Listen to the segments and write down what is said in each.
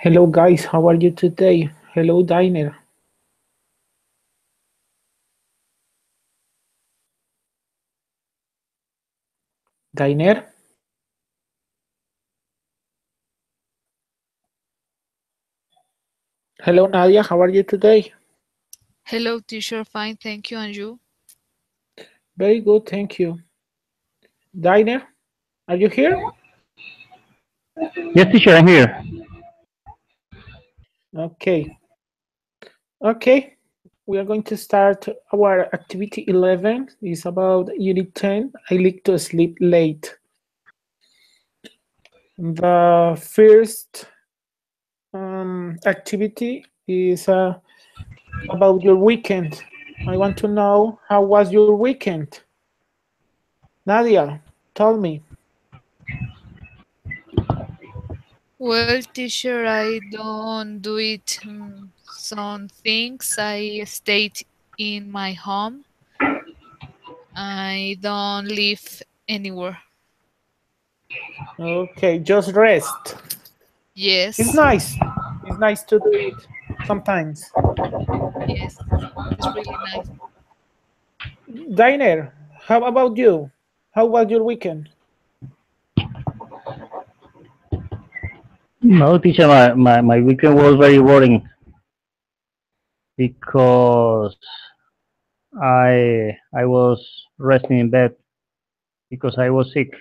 Hello guys, how are you today? Hello Diner. Diner? Hello Nadia, how are you today? Hello, teacher. Fine, thank you. And you? Very good, thank you. Diner, are you here? Yes, teacher, I'm here. Okay. Okay. We are going to start our activity 11. It's about unit 10. I like to sleep late. The first activity is about your weekend. I want to know how was your weekend? Nadia, tell me. Well, teacher, I don't do it. Some things I stayed in my home. I don't live anywhere. Okay, just rest. It's Yes, nice. It's nice to do it sometimes. yes, it's really nice. Diner, how about you? How was your weekend? No, teacher, my weekend was very boring because I was resting in bed because I was sick.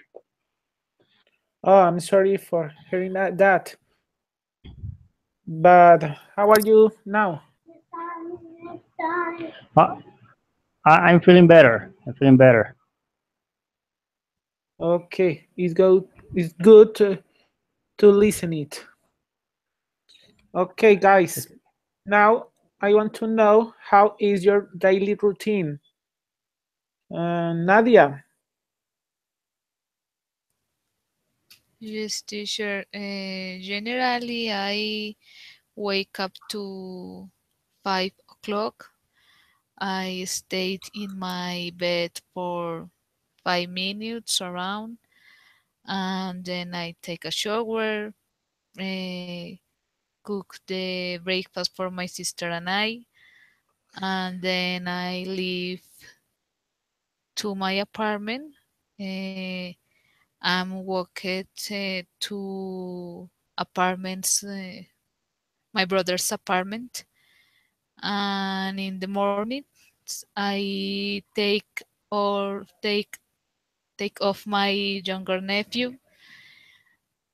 Oh, I'm sorry for hearing that. But how are you now? I, I'm feeling better. I'm feeling better. Okay, it's good to listen it. Okay, guys. Now I want to know how is your daily routine? Nadia. Yes, teacher. Generally, I wake up to 5 o'clock. I stayed in my bed for 5 minutes around, and then I take a shower, eh, cook the breakfast for my sister and I, and then I leave to my apartment. Eh, I'm walked to apartments, my brother's apartment, and in the morning I take off my younger nephew,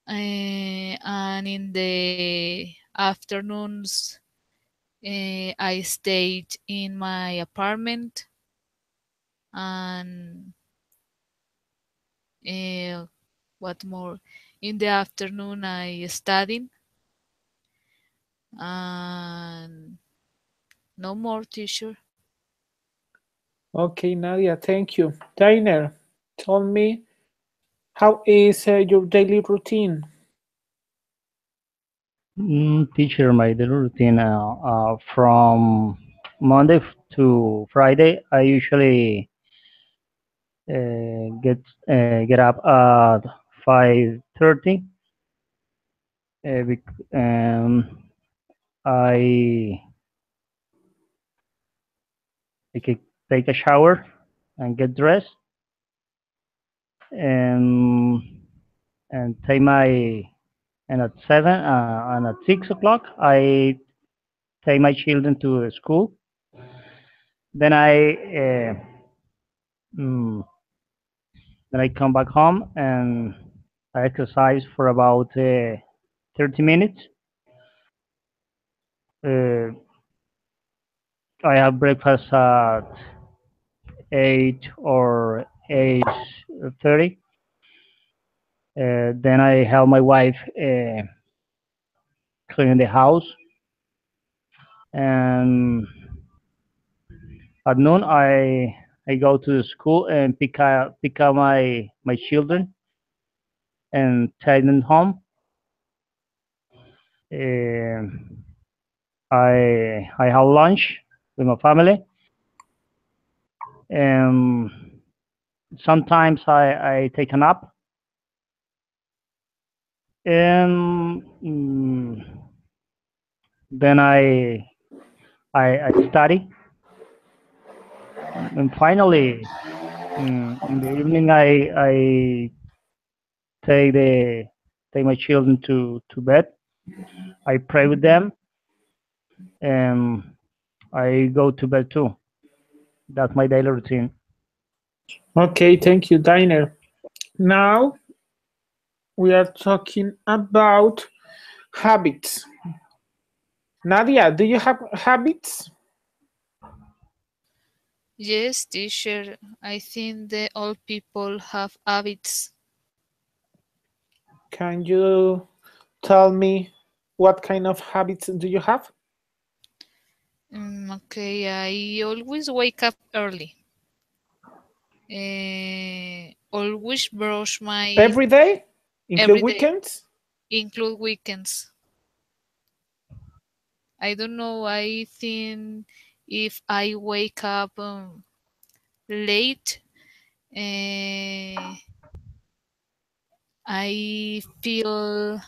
and in the afternoons I stayed in my apartment, and uh, what more? In the afternoon I studied, and no more, teacher. Okay, Nadia, thank you. Diner, tell me how is your daily routine? Teacher, my daily routine from Monday to Friday, I usually get up at 5:30. I take take a shower and get dressed and take my and at 6 o'clock I take my children to school. Then mm, I come back home and I exercise for about 30 minutes. Uh, I have breakfast at 8 or 8:30. Then I help my wife clean the house, and at noon I go to the school and pick up my children and take them home. Um I have lunch with my family, and sometimes I take a nap, and Then I study, and finally, in the evening, I take the take my children to bed. I pray with them, and I go to bed too. That's my daily routine. Okay, thank you, Diner. Now we are talking about habits. Nadia, do you have habits? Yes, teacher. I think the old people have habits. Can you tell me what kind of habits do you have? Okay, I always wake up early. Always brush my Every day? Include every day, weekends? include weekends. I don't know. I think if I wake up late, uh, I feel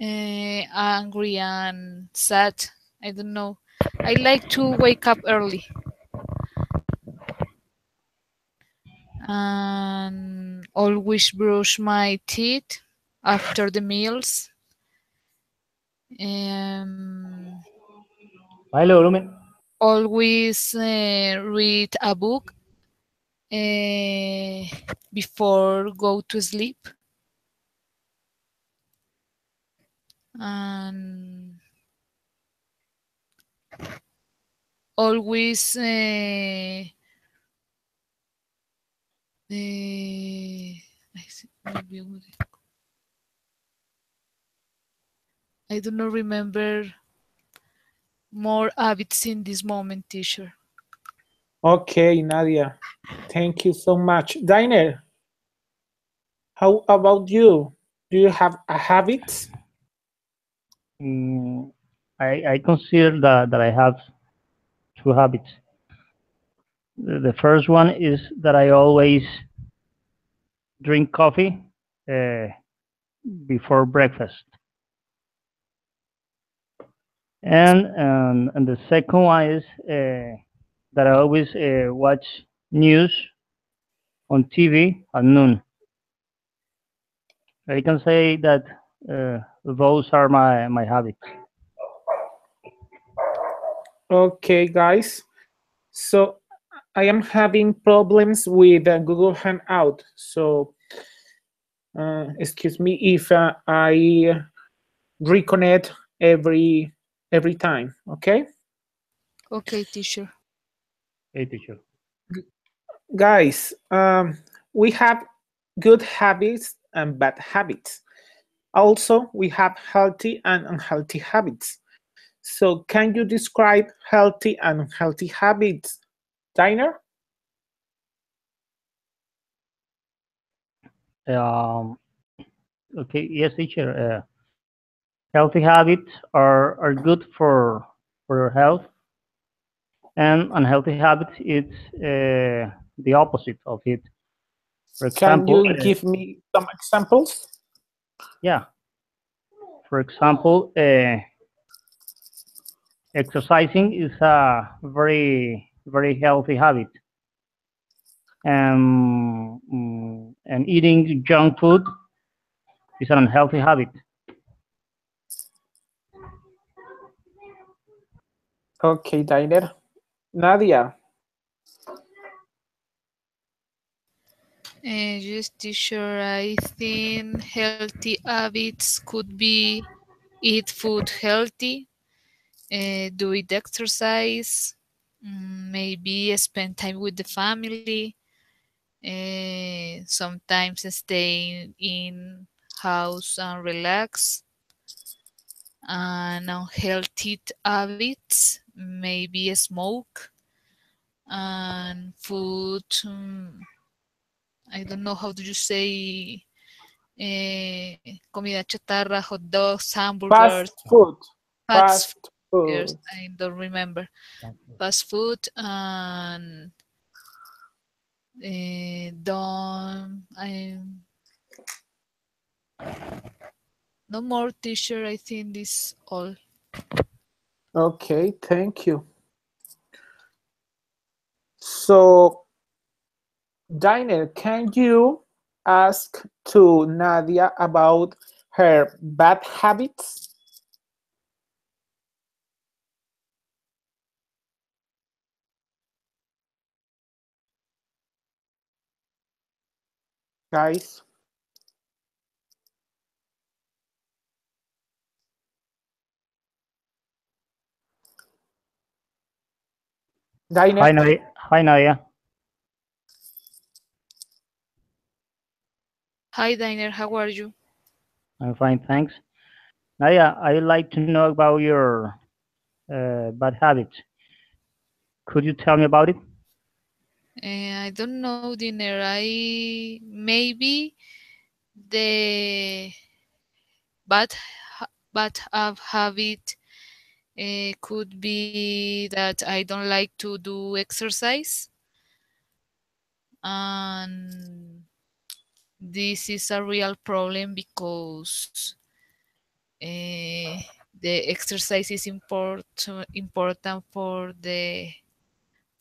angry and sad. I don't know. I like to wake up early and always brush my teeth after the meals. Um, Vale, volumen. Always read a book uh, before go to sleep, and always I do not remember more habits in this moment, teacher. Okay, Nadia. Thank you so much. Diner, how about you? Do you have a habit? Mm, I consider that I have two habits. The first one is that I always drink coffee uh, before breakfast, and the second one is that I always watch news on TV at noon. I can say that those are my habits. Okay, guys. So I am having problems with Google Hangout. So excuse me if I reconnect every time. Okay, Okay, teacher. Hey, teacher. guys. We have good habits and bad habits. Also, we have healthy and unhealthy habits. So, can you describe healthy and unhealthy habits, Diner? Um, okay, yes, teacher. Healthy habits are good for your health, and unhealthy habits it's the opposite of it. For Can example, you give me some examples? yeah. For example, exercising is a very healthy habit, and eating junk food is an unhealthy habit. Okay, Diner. Nadia. Yes, teacher. I think healthy habits could be eat food healthy, do it exercise, maybe spend time with the family, sometimes stay in house and relax, and unhealthy habits, maybe smoke and food. I don't know how do you say comida chatarra, hot dogs, hamburgers, Fast food. fast Fast food. food. I don't remember. Fast food and don't. No more teacher. I think this all. Okay, thank you. So, Diner, can you ask to Nadia about her bad habits? Guys, Hi, Diner? Nadia. Hi, Nadia. Hi, Diner. How are you? I'm fine, thanks. Nadia, I'd like to know about your bad habits. Could you tell me about it? I don't know, Diner. I maybe the bad habit could be that I don't like to do exercise, and this is a real problem because the exercise is important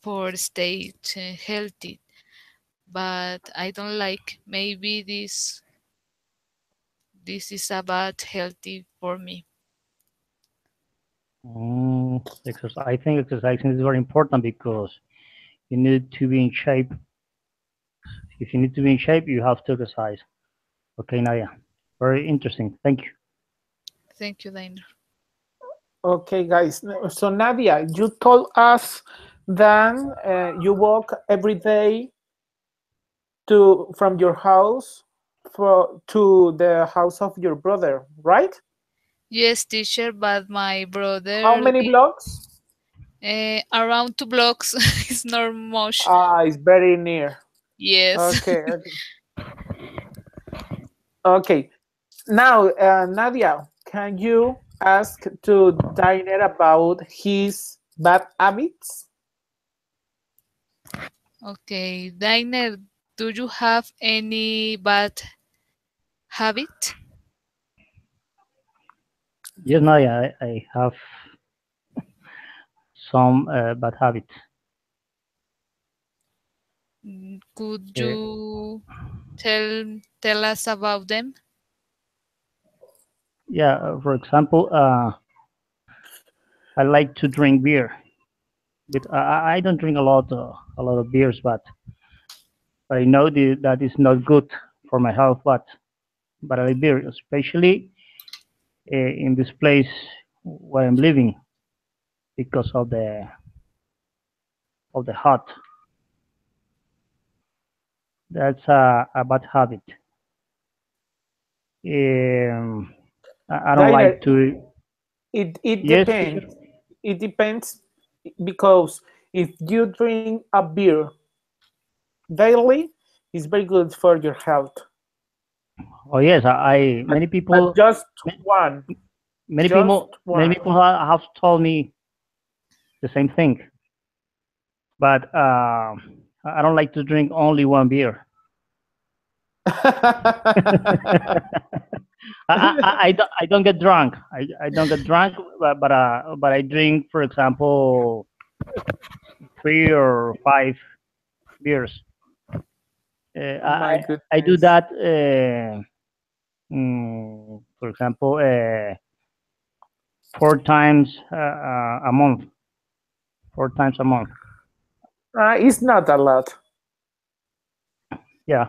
for stay healthy. But I don't like, maybe this is a bad healthy for me. Exercise. I think exercising is very important because you need to be in shape. If you need to be in shape, you have to exercise. Okay, Nadia. Very interesting. Thank you. Thank you, Diner. Okay, guys. So, Nadia, you told us that you walk every day to from your house to the house of your brother, right? Yes, teacher, but my How brother many blocks? around 2 blocks is not much. Ah, it's very near. Yes. Okay, okay. Okay. Now, Nadia, can you ask to Diner about his bad habits? Okay, Diner, do you have any bad habit? Yes, Nadia, I have some bad habits. Could Uh, you tell us about them? yeah, for example, I like to drink beer, but I don't drink a lot of beers, but I know that is not good for my health. But I like beer, especially in this place where I'm living because of the hot. That's a bad habit. Um, I don't Diner, like to. it Yes, teacher. depends. It depends because if you drink a beer daily, it's very good for your health. Oh yes, I But, but just one, just many one. people have told me the same thing, but I don't like to drink only one beer. I don't get drunk. I don't get drunk, but I drink, for example, 3 or 5 beers. My I do goodness. that. For example, 4 times a month. 4 times a month. It's not a lot. Yeah.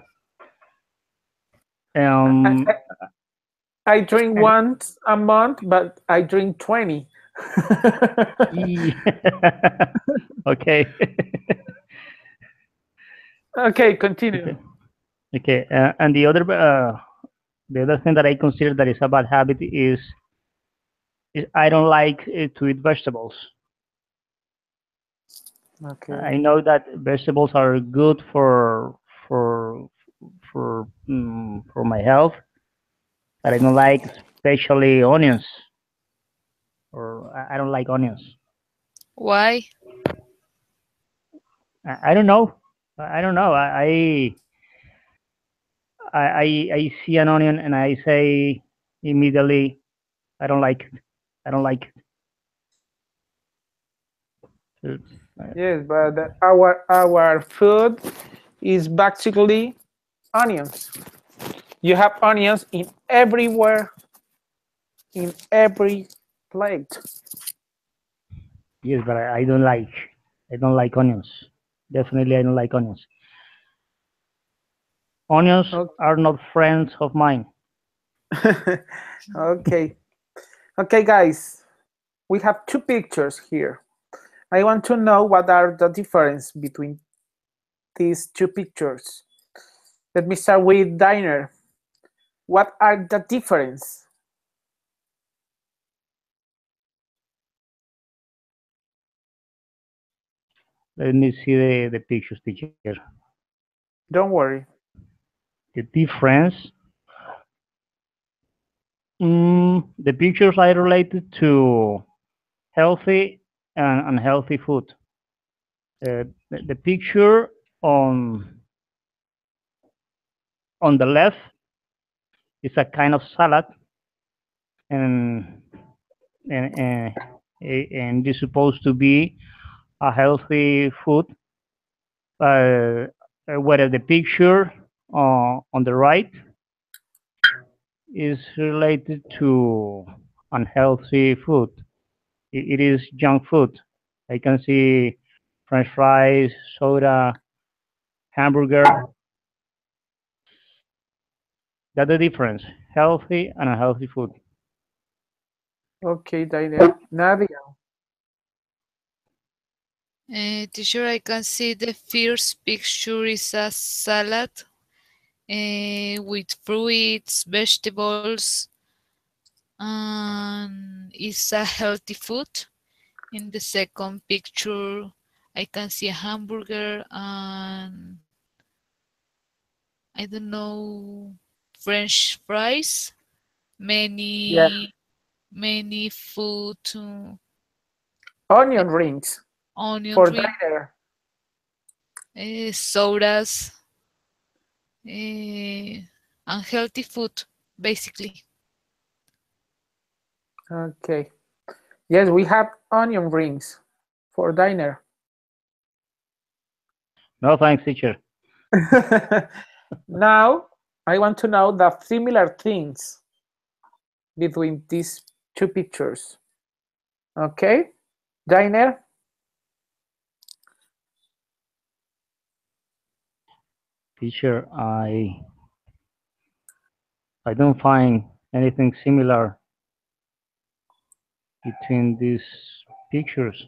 I, Um. I, I drink once a month, but I drink 20. Okay. Okay, continue. Okay. Okay. And the other thing that I consider that is a bad habit is I don't like to eat vegetables. Okay. I know that vegetables are good for for my health, but I don't like especially onions, or I don't like onions. Why? I don't know. I don't know. I see an onion and I say immediately I don't like it. I don't like it. Yes, but our food is basically onions. You have onions in everywhere, in every plate. Yes, but I don't like. I don't like onions. Definitely, I don't like onions. Onions Okay. are not friends of mine. Okay. Okay, guys. We have two pictures here. I want to know what are the difference between these two pictures. Let me start with Diner. What are the difference? Let me see the pictures, teacher. Don't worry. The difference. The pictures are related to healthy and unhealthy food. The picture on the left is a kind of salad, and and and it's supposed to be a healthy food. Whereas the picture on the right is related to unhealthy food. It is junk food. I can see French fries, soda, hamburger. That's the difference: healthy and unhealthy food. Okay, Diner. Nadia. Teacher, I can see the first picture is a salad with fruits, vegetables, and it's a healthy food. In the second picture, I can see a hamburger and I don't know, French fries, Yeah. many food, Onion rings onion for ring, Diner. sodas, unhealthy food, basically. Okay. Yes, we have onion rings for Diner. No thanks, teacher. Now, I want to know the similar things between these two pictures. Okay, Diner. Teacher, I don't find anything similar between these pictures.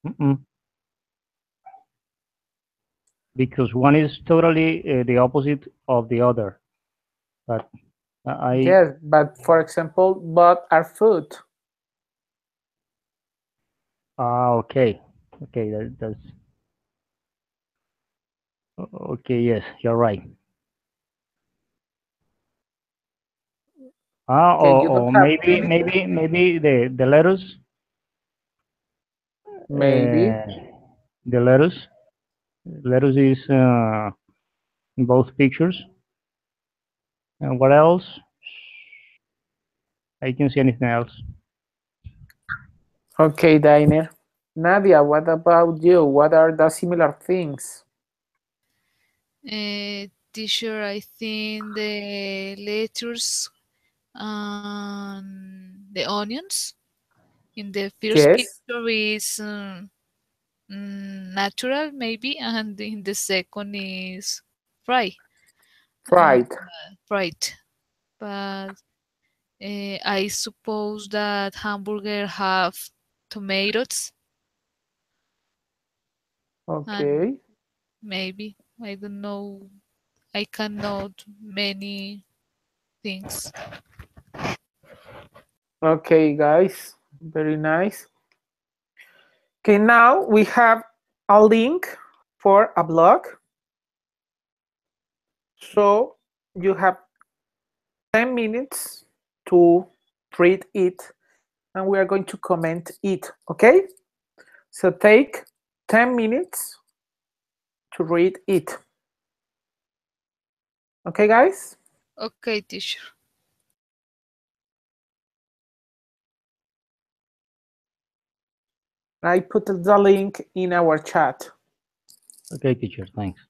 Mm-mm. Because one is totally the opposite of the other. But I Yes, but for example, but are food. okay, okay, that's okay. Yes, you're right. Okay, you don't Or have maybe the lettuce, maybe. uh, the lettuce is in both pictures. And what else? I can see anything else. Okay, Diner. Nadia, what about you? What are the similar things? Teacher, I think the lettuce and the onions in the first Yes, picture is natural maybe, and in the second is uh, fried. fried. But I suppose that hamburger have tomatoes and Okay, maybe I don't know. I cannot many things. okay, guys. Very nice. Okay, now we have a link for a blog. So you have 10 minutes to read it, and we are going to comment it. Okay, so take 10 minutes to read it. Okay, guys. Okay, teacher. I put the link in our chat. Okay, teacher, thanks.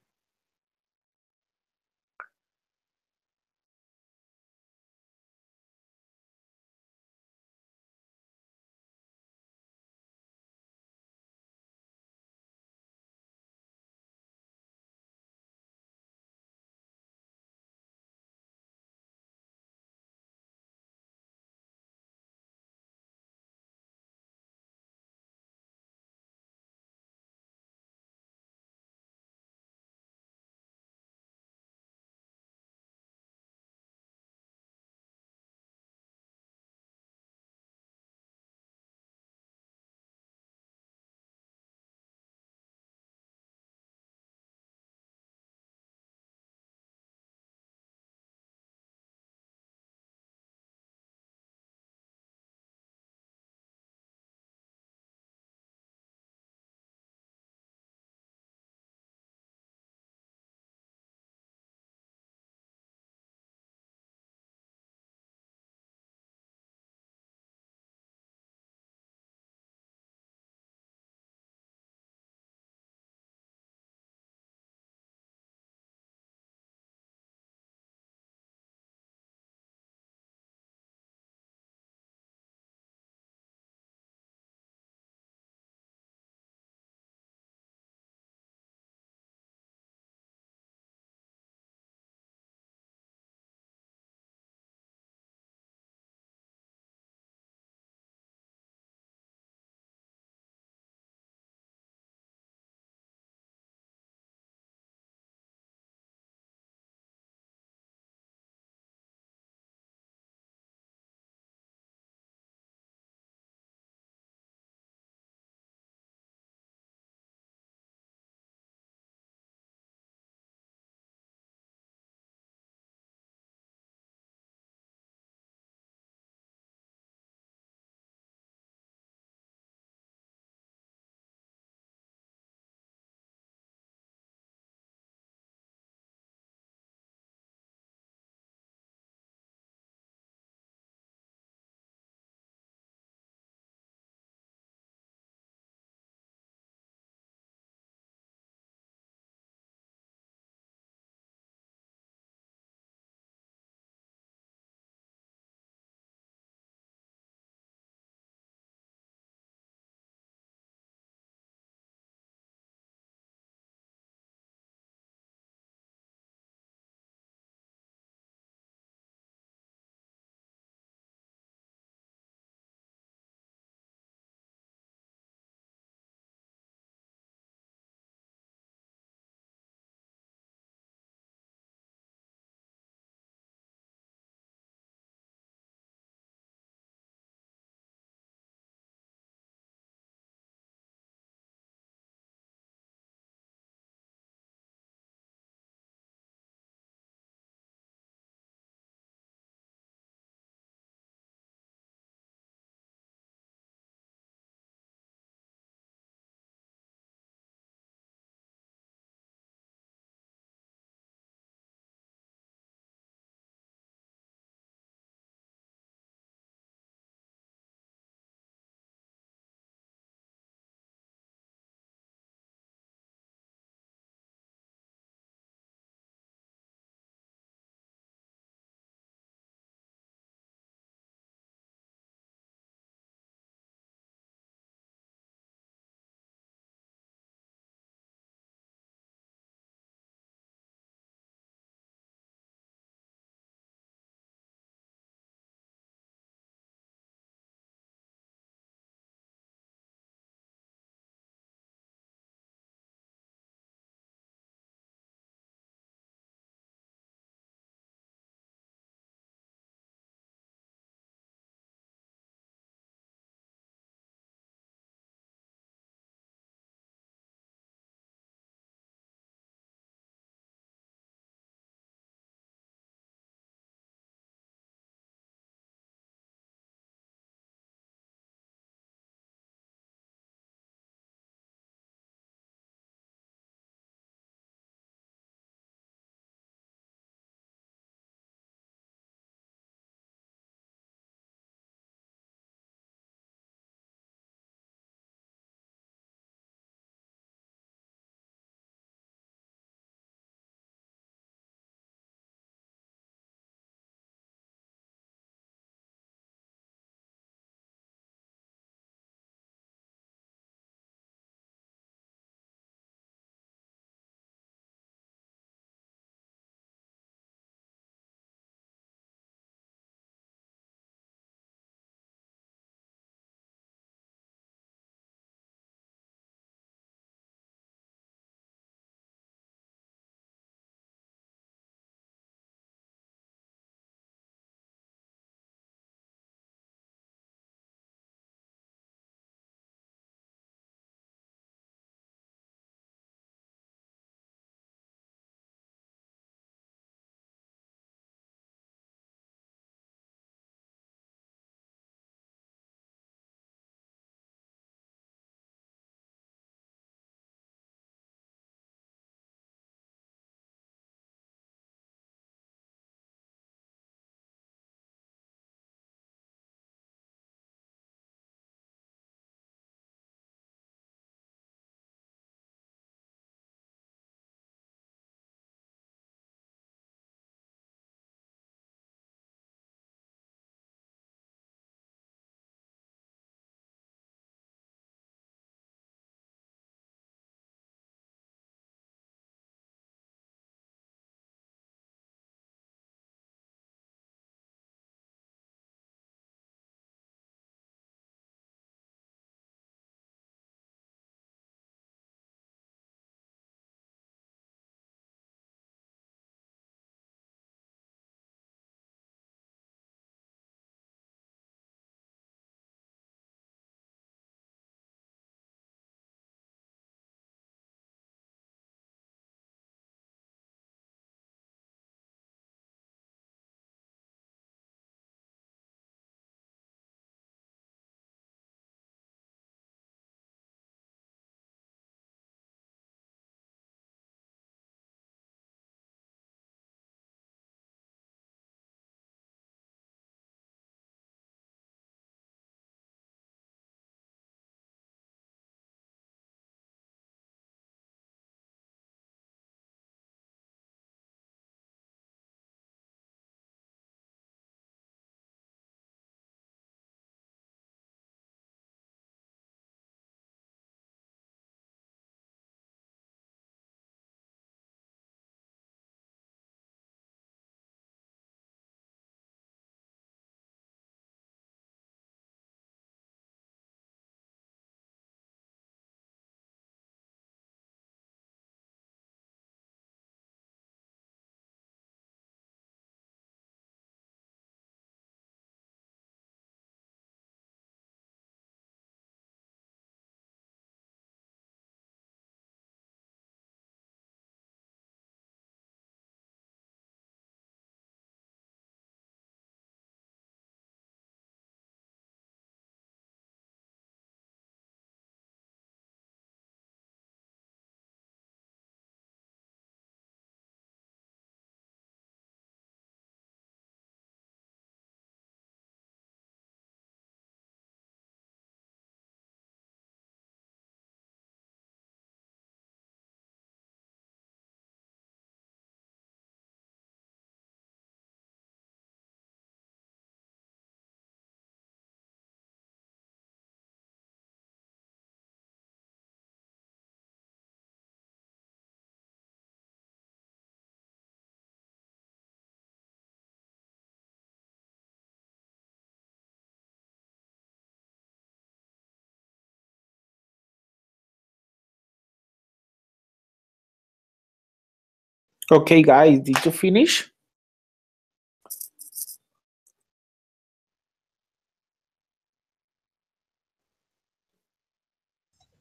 Okay, guys, did you finish?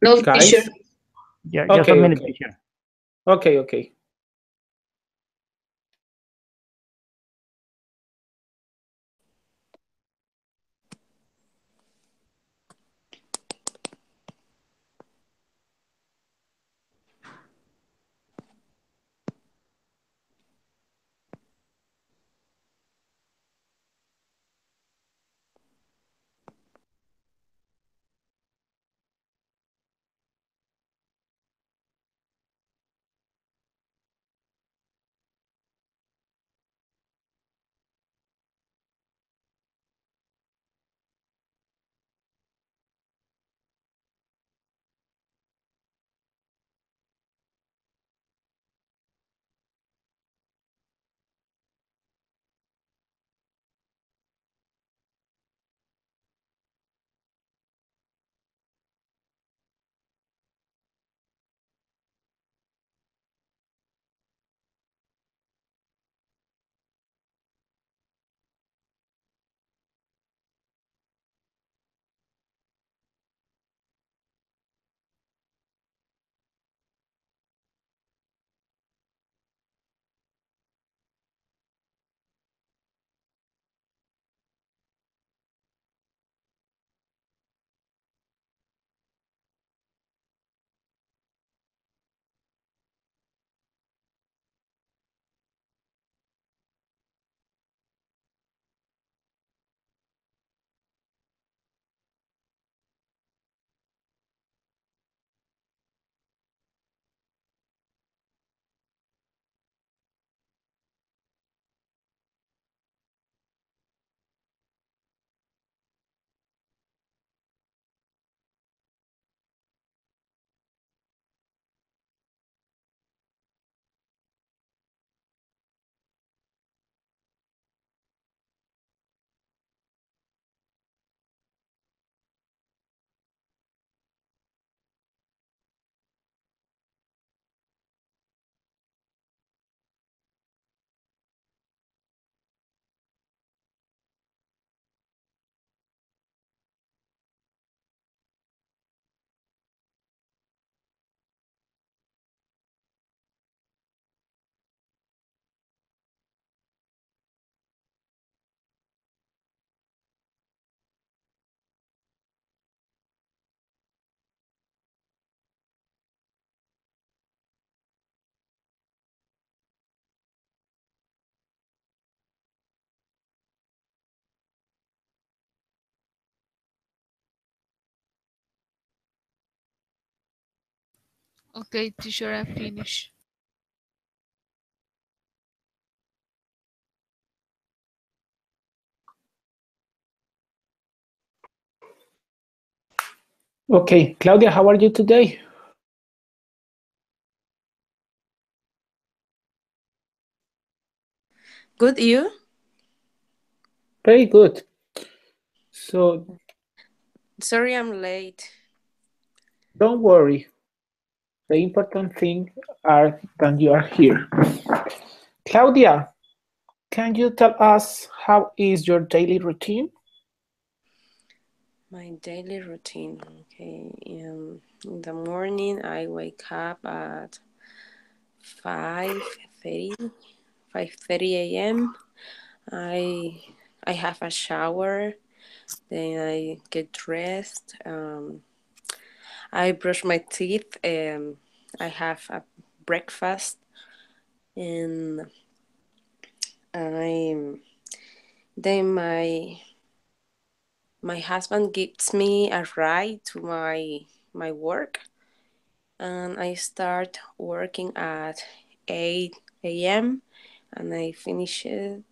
No, teacher. Guys? Yeah, just a Okay, minute, okay. teacher. Okay, okay. Okay, teacher, I finish. Okay, Claudia, how are you today? Good, you? Very good. So Sorry I'm late. don't worry. The important thing are that you are here. Claudia, can you tell us how is your daily routine? My daily routine. Okay. In the morning, I wake up at 5:30, 5:30 a.m. I I have a shower. Then I get dressed. I brush my teeth. I have a breakfast, and I then my husband gives me a ride to my work, and I start working at 8 a.m. and I finish it.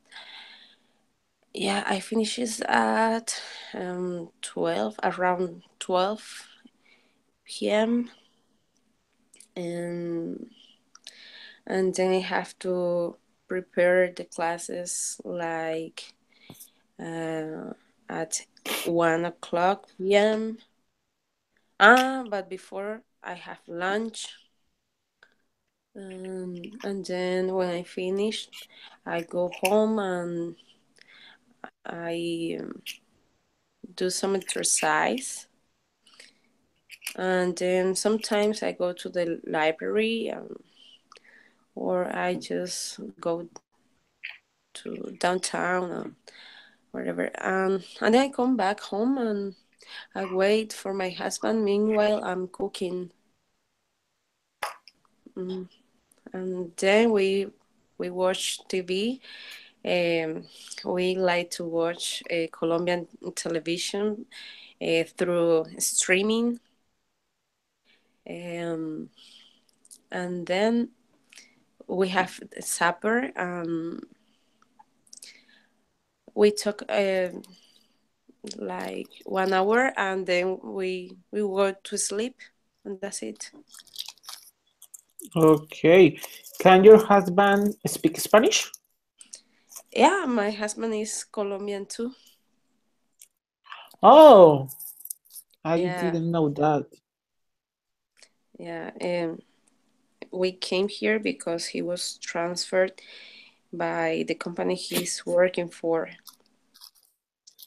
Yeah, I finishes at 12, around 12 p.m. and then I have to prepare the classes like at 1 o'clock p.m. But before I have lunch, And then when I finish, I go home and I do some exercise. And then sometimes I go to the library, or I just go to downtown or wherever. And then I come back home and I wait for my husband. Meanwhile, I'm cooking. And then we watch TV. We like to watch Colombian television through streaming. And then we have supper. We took like 1 hour, and then we go to sleep, and that's it. Okay. Can your husband speak Spanish? Yeah, my husband is Colombian too. Oh, I Yeah, didn't know that. yeah. We came here because he was transferred by the company he's working for.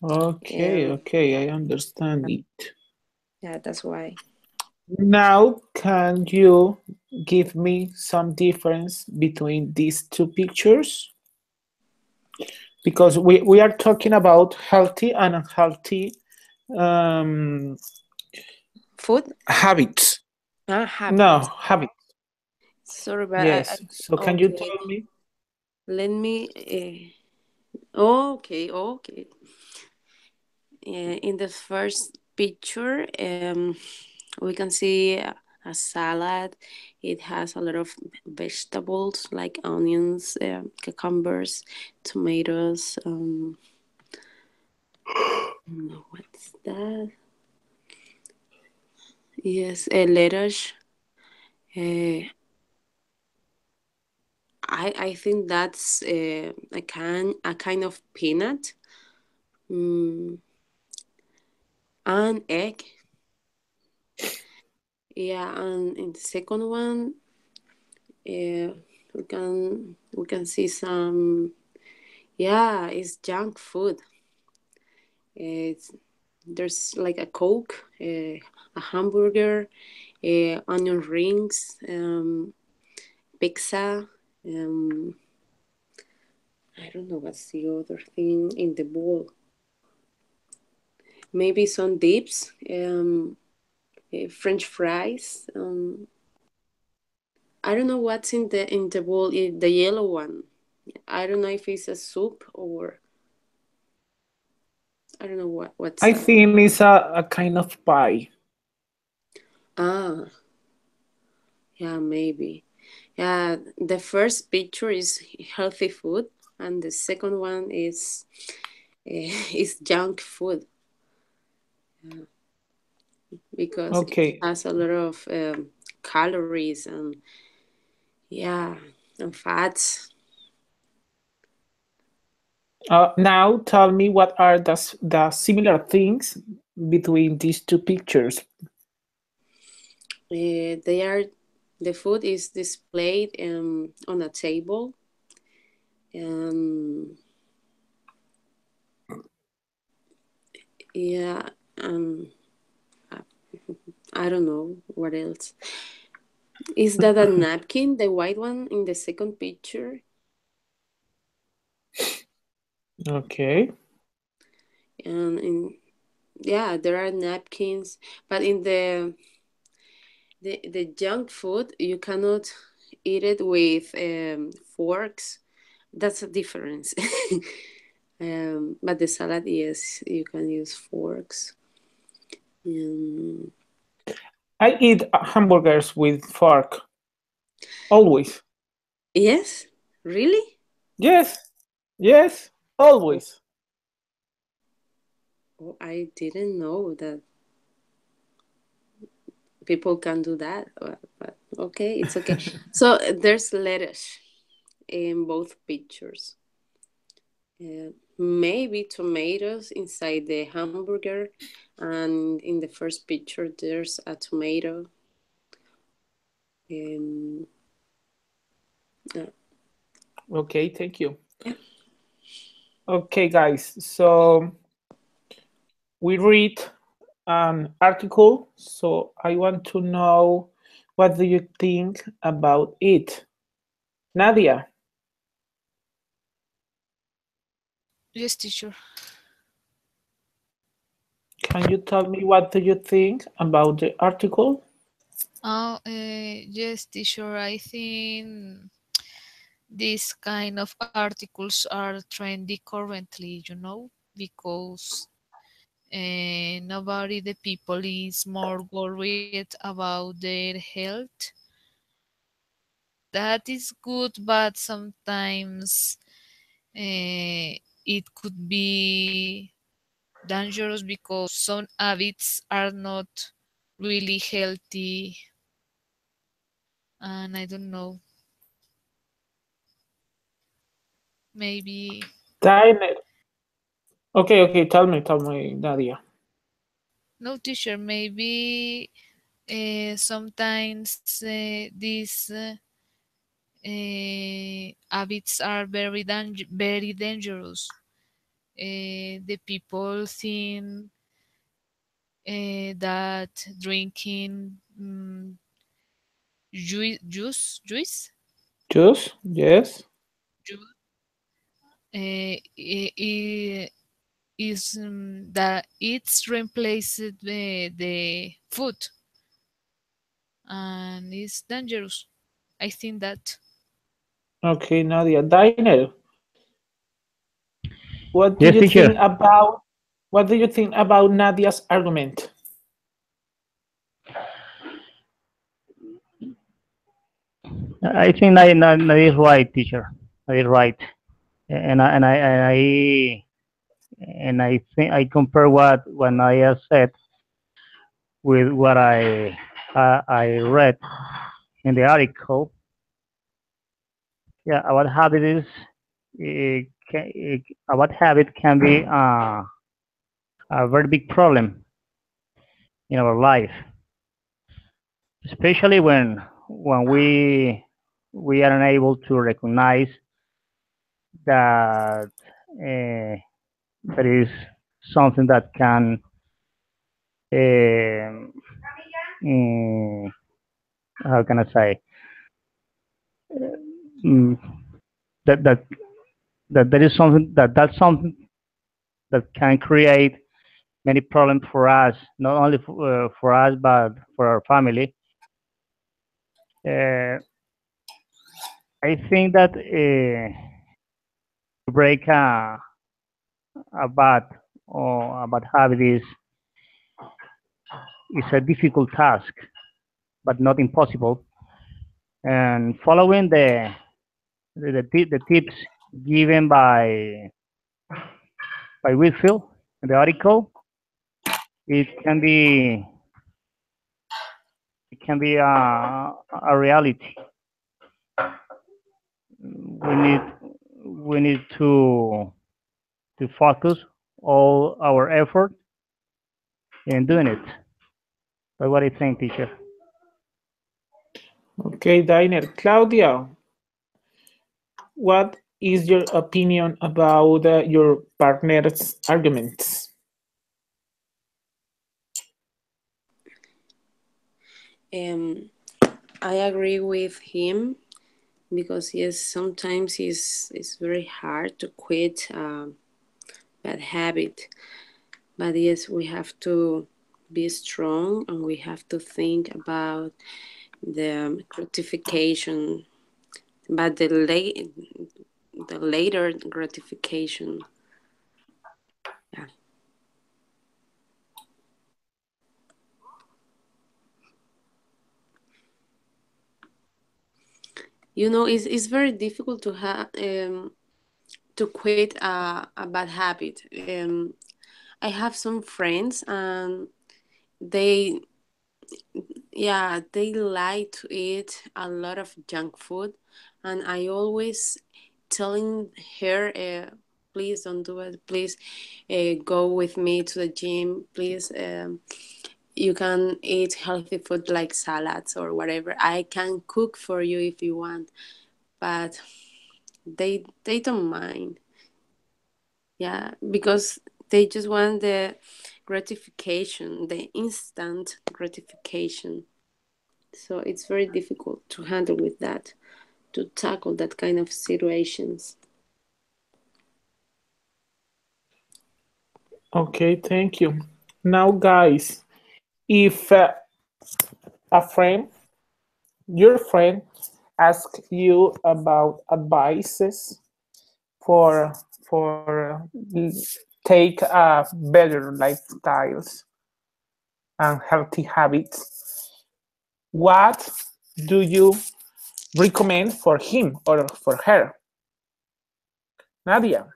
Okay, Um, okay, I understand it. yeah, that's why. Now, can you give me some difference between these two pictures? Because we are talking about healthy and unhealthy um, Food? habits. No, Habit. habits. Sorry, but Yes. So can you okay. tell me? Let me. Okay. In the first picture, we can see a salad. It has a lot of vegetables like onions, cucumbers, tomatoes. What's that? Yes, a lettuce. Uh, I think that's a kind of peanut. Mm, an egg. Yeah, and in the second one, uh, we can see some. Yeah, it's junk food. It's there's like a Coke, a hamburger, onion rings, pizza. Um, I don't know what's the other thing in the bowl. Maybe some dips, French fries. I don't know what's in the bowl. The yellow one. I don't know if it's a soup or I don't know what's I that. think it's a kind of pie. Ah, yeah, maybe. Yeah, the first picture is healthy food, and the second one is junk food because it Okay. has a lot of calories and yeah, and fats. Now tell me what are the similar things between these two pictures. They are the food is displayed on a table. Um, yeah, I don't know what else. Is that a napkin, the white one in the second picture? Okay. And yeah, there are napkins, but in the junk food, you cannot eat it with forks. That's a difference. But the salad, yes, you can use forks. Um, I eat hamburgers with fork always. yes, really? Yes. Yes. Oh, Always. oh, I didn't know that people can do that. But okay, it's okay. So there's lettuce in both pictures. Maybe tomatoes inside the hamburger, and in the first picture there's a tomato. Um, Yeah. Okay, thank you. Okay, guys. So we read an article. So I want to know what do you think about it, Nadia? Yes, teacher. Can you tell me what do you think about the article? Yes, teacher. I think these kind of articles are trendy currently, because nobody, the people, is more worried about their health. That is good, but sometimes it could be dangerous because some habits are not really healthy, and I don't know, maybe. Diner. Okay, tell me, Nadia. No, teacher, maybe sometimes these habits are very dangerous. The people think that drinking Juice? Yes. juice is that it's replaced the food, and it's dangerous. I think that. Okay, Nadia. Diner. What do Yes, you teacher. think about what do you think about Nadia's argument? I think that is right, teacher. That is right. And I think I compare what Naya said with what I read in the article. Yeah, about habit is about habit can be a very big problem in our life, especially when we are unable to recognize that that is something that can um, mm, how can I say mm, that that that there is something that's something that can create many problems for us, not only for us but for our family. Uh, I think that to break a bad or a bad habit is a difficult task, but not impossible. And following the tips given by Whitfield in the article, it can be a reality. We need to focus all our effort in doing it. But what do you think, teacher? Okay, Diner. Claudia, what is your opinion about your partner's arguments? Um, I agree with him because yes, sometimes it's very hard to quit a bad habit. But yes, we have to be strong and we have to think about the gratification, but the later gratification. Yeah. It's very difficult to quit a bad habit. I have some friends and they they like to eat a lot of junk food, and I always telling her, please don't do it. Please go with me to the gym. Please, you can eat healthy food like salads or whatever. I can cook for you if you want. but they don't mind. Yeah, because they just want the gratification, the instant gratification. So it's very difficult to handle with that, to tackle that kind of situations. Okay, thank you. Now, guys, if a friend, your friend, asks you about advices for take better lifestyles and healthy habits, what do you recommend for him or for her? Nadia.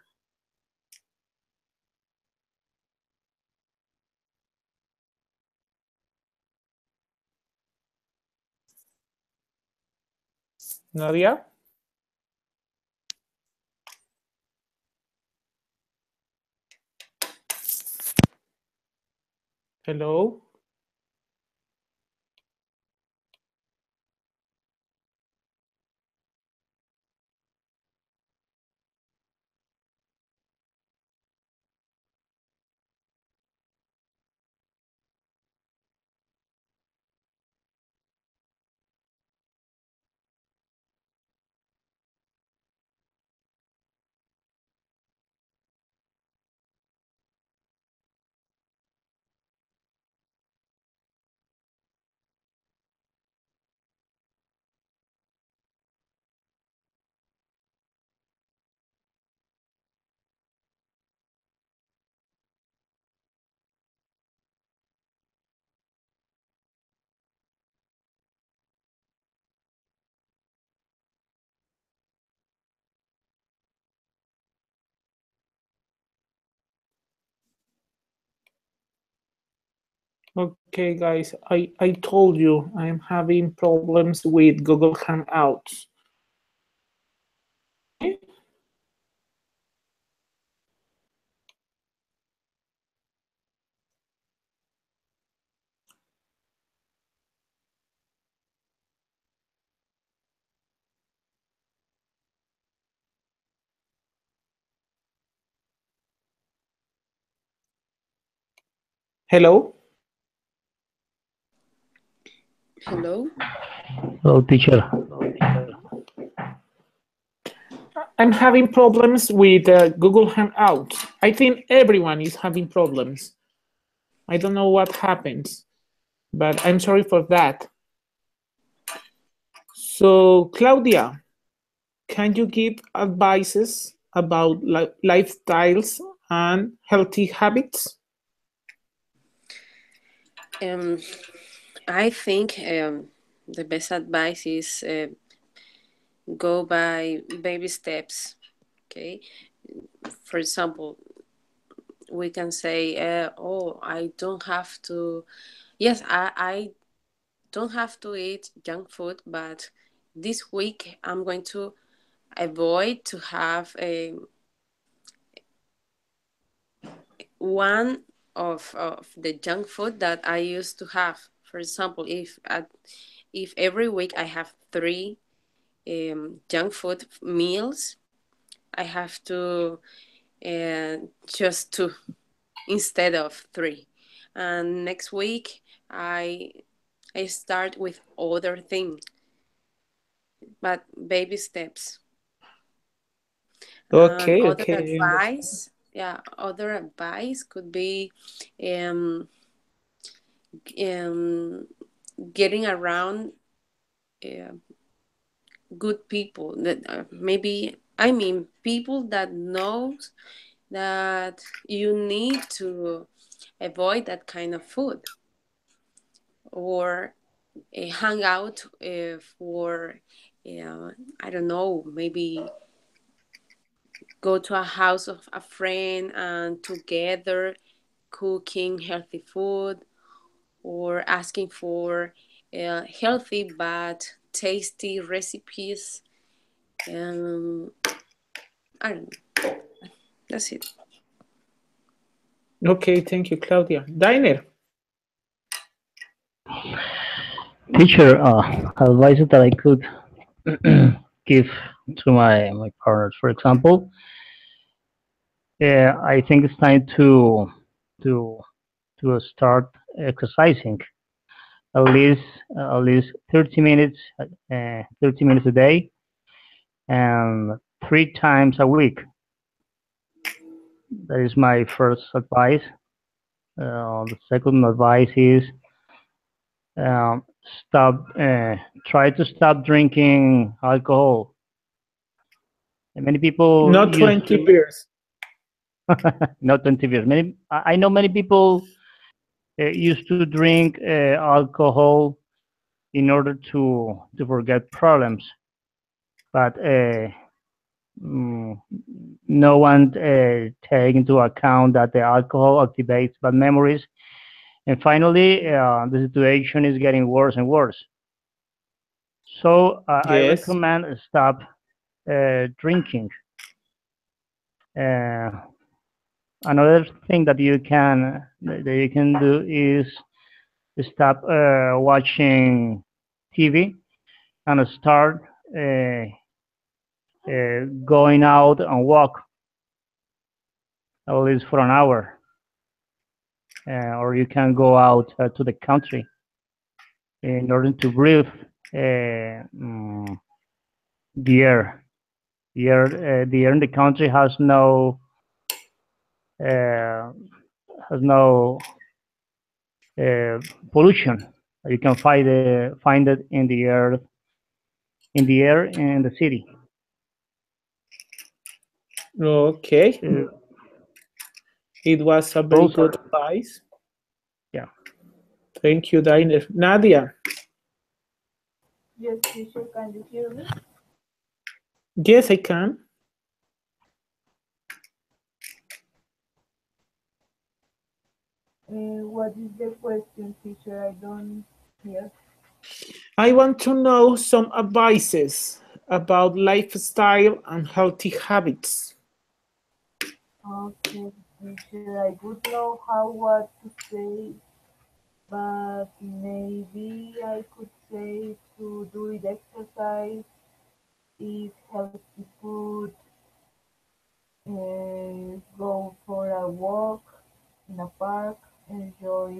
Nadia? Hello? Okay, guys, I told you I'm having problems with Google Hangouts. Hello? Hello? Hello, teacher. I'm having problems with Google Hangouts. I think everyone is having problems. I don't know what happens, but I'm sorry for that. So, Claudia, can you give advices about lifestyles and healthy habits? I think the best advice is go by baby steps. Okay, for example, we can say, "Oh, I don't have to." Yes, I don't have to eat junk food, but this week I'm going to avoid to have a one of the junk food that I used to have. For example, if every week I have three junk food meals, I have to just two instead of three. And next week I start with other thing, but baby steps. And Okay, other okay. advice, yeah, other advice could be um, um, getting around uh, good people that maybe I mean people that knows that you need to avoid that kind of food or hang out for I don't know, maybe go to a house of a friend and together cooking healthy food or asking for healthy but tasty recipes. um, I don't know, that's it. Okay, thank you, Claudia. Diner. Teacher, advice that I could give to my partners. For example, I think it's time to to start exercising at least at least 30 minutes a day and 3 times a week. That is my first advice. The second advice is um, stop. Try to stop drinking alcohol. And many people Not used 20 to beers. not 20 beers. I know many people used to drink alcohol in order to forget problems, but mm, no one take into account that the alcohol activates bad memories, and finally the situation is getting worse and worse. So I Yes. recommend stop drinking. Uh, Another thing that you can do is stop watching TV and start uh, going out and walk at least for an hour, or you can go out to the country in order to breathe the air. The air in the country uh, has no uh, pollution. You can find it in the air in the city. Okay. Uh, It was a very those good are advice. yeah. Thank you, Diner. Nadia. Yes, teacher, can you hear me? Yes, I can. What is the question, teacher? I don't hear. I want to know some advices about lifestyle and healthy habits. Okay, teacher, I would know how what to say, but maybe I could say to do it exercise, eat healthy food, go for a walk in a park, enjoy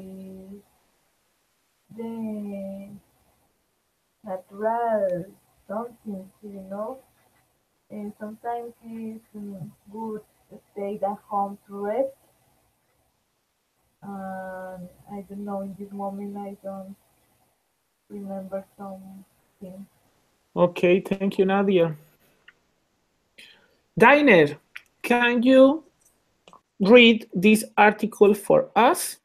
the natural something, and sometimes it's good to stay at home to rest. And I don't know, in this moment I don't remember something. Okay, thank you, Nadia. Diner, can you read this article for us?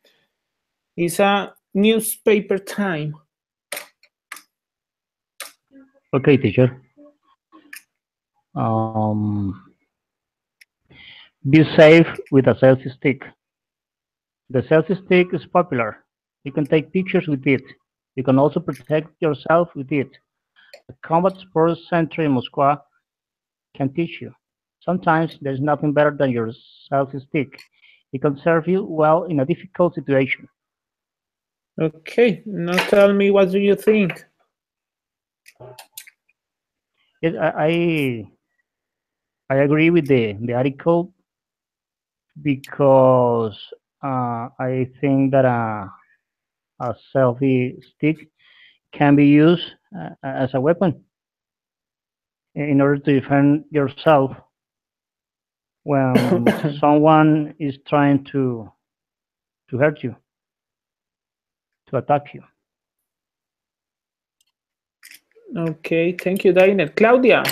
It's a newspaper time. Okay, teacher. Um, be safe with a selfie stick. The selfie stick is popular. You can take pictures with it. You can also protect yourself with it. The Combat Sports Center in Moscow can teach you. Sometimes there's nothing better than your selfie stick. It can serve you well in a difficult situation. Okay, now tell me, what do you think? Yes, I agree with the article because I think that a selfie stick can be used as a weapon in order to defend yourself when someone is trying to hurt you, to attack you. Okay, thank you, Diner. Claudia,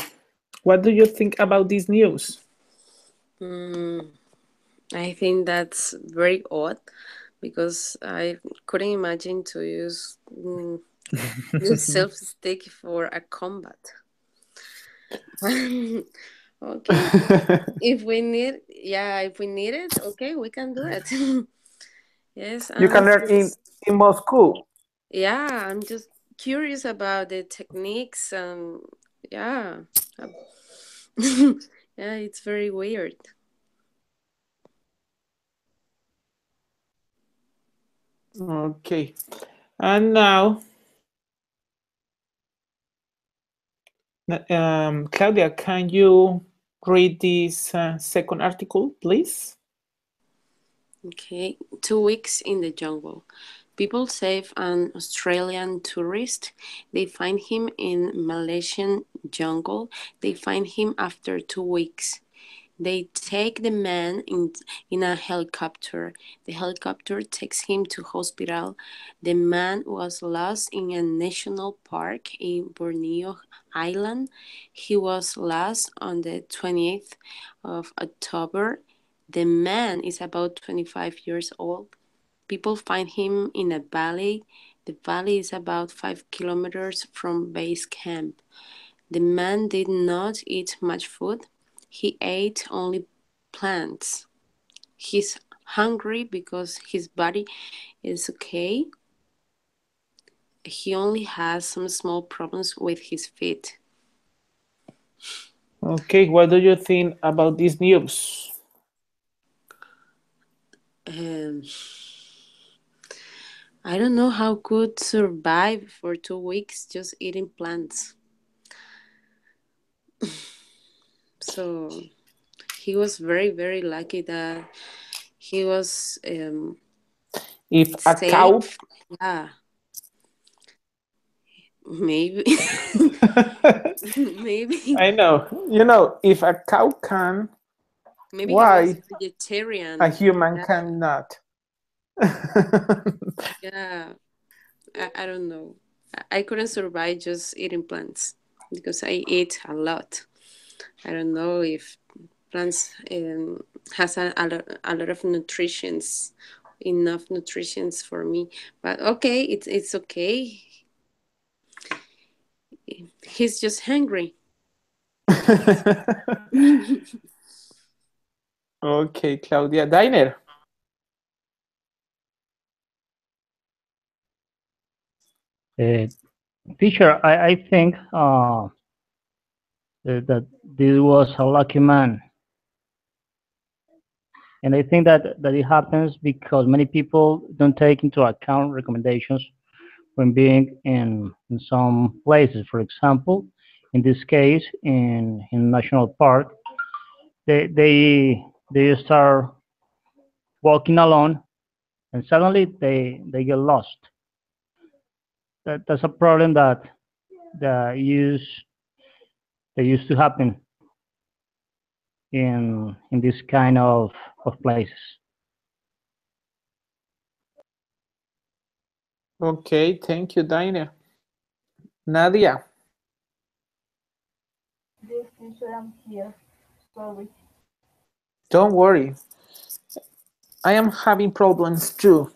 what do you think about this news? Mm, I think that's very odd because I couldn't imagine to use self stick for a combat. Okay, if we need, yeah, if we need it, okay, we can do it. Yes, You can learn in Moscow. yeah, I'm just curious about the techniques and yeah. Yeah, it's very weird. Okay, and now Claudia, can you read this second article, please? Okay, 2 weeks in the jungle. People save an Australian tourist. They find him in Malaysian jungle. They find him after 2 weeks. They take the man in a helicopter. The helicopter takes him to hospital. The man was lost in a national park in Borneo Island. He was lost on the 20th of October. The man is about 25 years old. People find him in a valley. The valley is about 5 kilometers from base camp. The man did not eat much food. He ate only plants. He's hungry because his body is okay. He only has some small problems with his feet. Okay, what do you think about this news? Um, I don't know how could survive for 2 weeks just eating plants. So he was very, very lucky that he was If a cow, safe. Yeah, maybe. maybe. I know, if a cow can, Maybe he was why a vegetarian. human Yeah, cannot? yeah. I don't know. I couldn't survive just eating plants because I eat a lot. I don't know if plants has a lot of nutritions, enough nutritions for me. But okay, it's okay. He's just hungry. Okay, Claudia Diner. Teacher, I think that this was a lucky man, and I think that it happens because many people don't take into account recommendations when being in some places. For example, in this case, in national park, they they they start walking alone, and suddenly they get lost. That's a problem that used to happen in this kind of places. Okay, thank you, Diner. Nadia, Yes, teacher, I'm here. Sorry. don't worry. I am having problems too.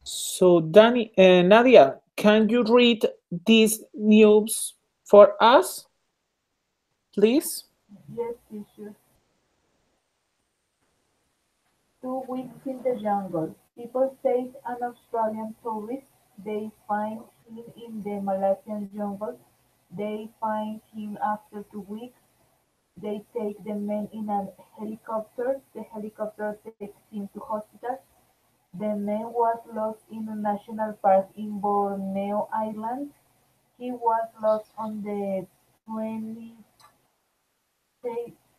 So, Nadia, can you read this news for us, please? Yes, teacher. 2 weeks in the jungle. People save an Australian tourist. They find him in the Malaysian jungle. They find him after 2 weeks. They take the man in a helicopter. The helicopter takes him to hospital. The man was lost in a national park in Borneo Island. He was lost on the 20th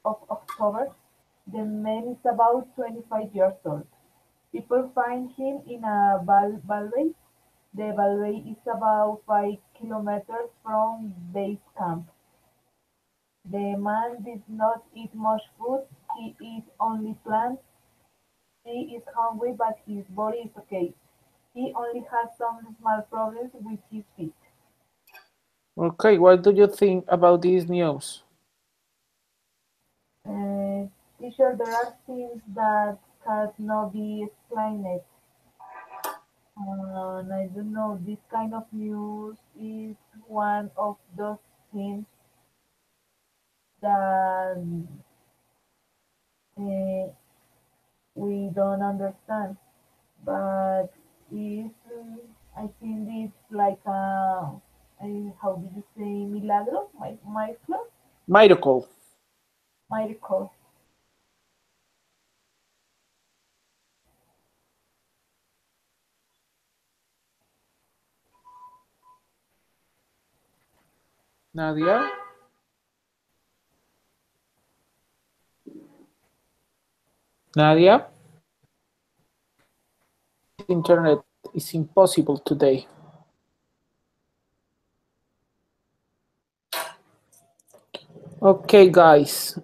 of October. The man is about 25 years old. People find him in a valley. The valley is about 5 kilometers from base camp. The man did not eat much food. He eats only plants. He is hungry, but his body is okay. He only has some small problems with his feet. Okay, what do you think about this news? Uh, Teacher, there are things that cannot be explained. I don't know, this kind of news is one of those things that uh, we don't understand. But it's, I think it's like a, how did you say, milagro? Miracle? Miracle. Miracle. Nadia? Nadia? Internet is impossible today. Okay, guys.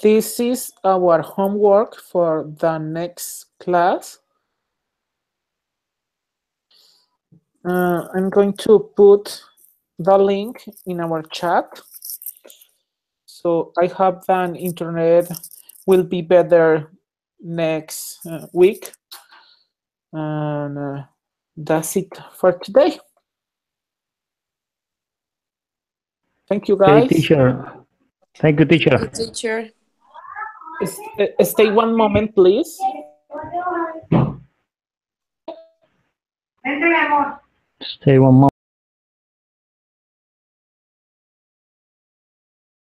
This is our homework for the next class. I'm going to put the link in our chat. So I hope that internet will be better next week. And that's it for today. Thank you, guys. Okay, teacher. Thank you, teacher. Thank you, teacher. Stay one moment, please. Stay one moment.